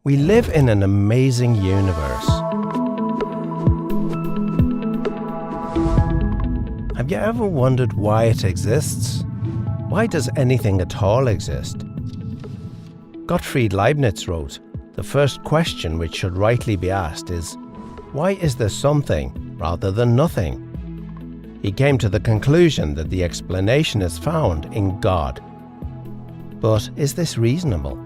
We live in an amazing universe. Have you ever wondered why it exists? Why does anything at all exist? Gottfried Leibniz wrote, "The first question which should rightly be asked is, why is there something rather than nothing?" He came to the conclusion that the explanation is found in God. But is this reasonable?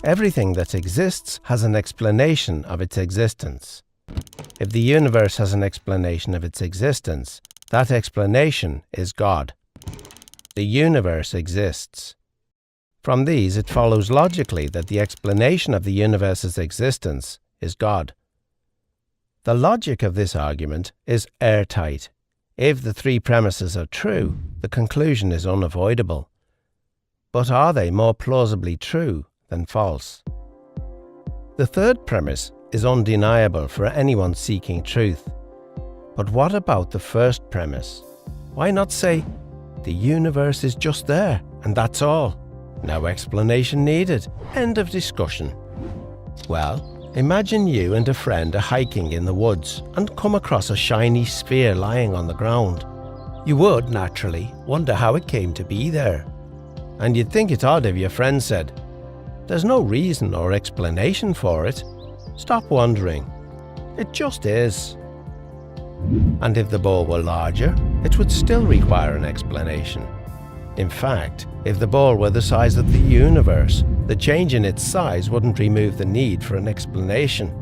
Everything that exists has an explanation of its existence. If the universe has an explanation of its existence, that explanation is God. The universe exists. From these, it follows logically that the explanation of the universe's existence is God. The logic of this argument is airtight. If the three premises are true, the conclusion is unavoidable. But are they more plausibly true than false? The third premise is undeniable for anyone seeking truth. But what about the first premise? Why not say, the universe is just there, and that's all? No explanation needed. End of discussion. Well, imagine you and a friend are hiking in the woods and come across a shiny sphere lying on the ground. You would, naturally, wonder how it came to be there. And you'd think it odd if your friend said, "There's no reason or explanation for it. Stop wondering. It just is." And if the ball were larger, it would still require an explanation. In fact, if the ball were the size of the universe, the change in its size wouldn't remove the need for an explanation.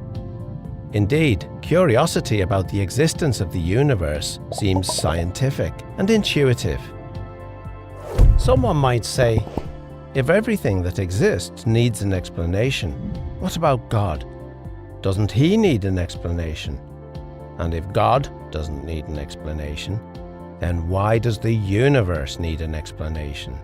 Indeed, curiosity about the existence of the universe seems scientific and intuitive. Someone might say, if everything that exists needs an explanation, what about God? Doesn't he need an explanation? And if God doesn't need an explanation, then why does the universe need an explanation?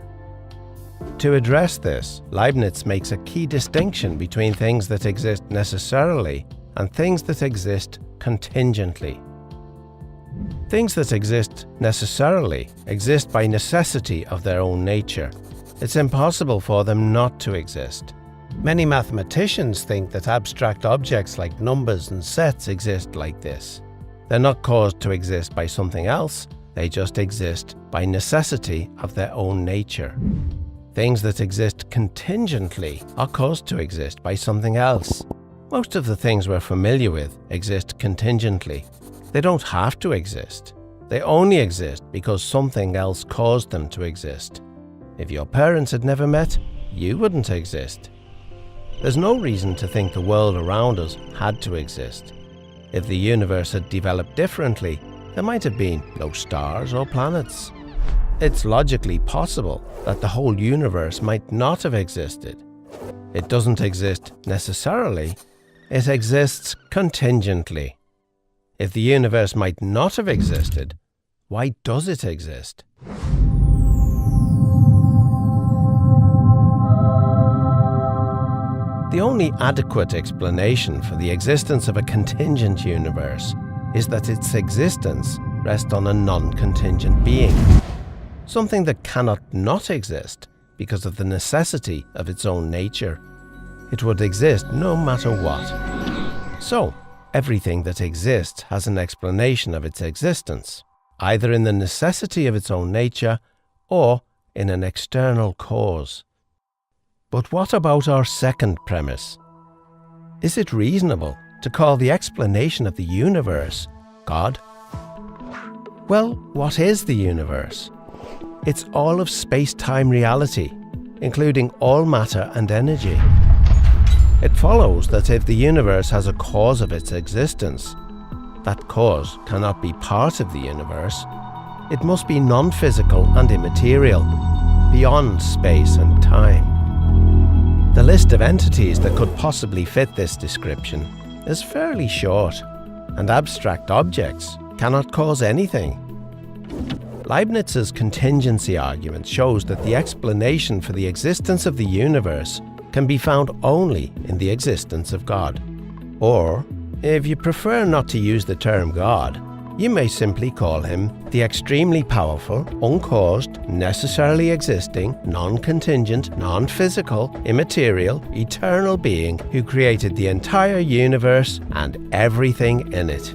To address this, Leibniz makes a key distinction between things that exist necessarily and things that exist contingently. Things that exist necessarily exist by necessity of their own nature. It's impossible for them not to exist. Many mathematicians think that abstract objects like numbers and sets exist like this. They're not caused to exist by something else, they just exist by necessity of their own nature. Things that exist contingently are caused to exist by something else. Most of the things we're familiar with exist contingently. They don't have to exist. They only exist because something else caused them to exist. If your parents had never met, you wouldn't exist. There's no reason to think the world around us had to exist. If the universe had developed differently, there might have been no stars or planets. It's logically possible that the whole universe might not have existed. It doesn't exist necessarily, it exists contingently. If the universe might not have existed, why does it exist? The only adequate explanation for the existence of a contingent universe is that its existence rests on a non-contingent being, something that cannot not exist because of the necessity of its own nature. It would exist no matter what. So, everything that exists has an explanation of its existence, either in the necessity of its own nature or in an external cause. But what about our second premise? Is it reasonable to call the explanation of the universe God? Well, what is the universe? It's all of space-time reality, including all matter and energy. It follows that if the universe has a cause of its existence, that cause cannot be part of the universe. It must be non-physical and immaterial, beyond space and time. The list of entities that could possibly fit this description is fairly short, and abstract objects cannot cause anything. Leibniz's contingency argument shows that the explanation for the existence of the universe can be found only in the existence of God. Or, if you prefer not to use the term God, You may simply call him the extremely powerful, uncaused, necessarily existing, non-contingent, non-physical, immaterial, eternal being who created the entire universe and everything in it.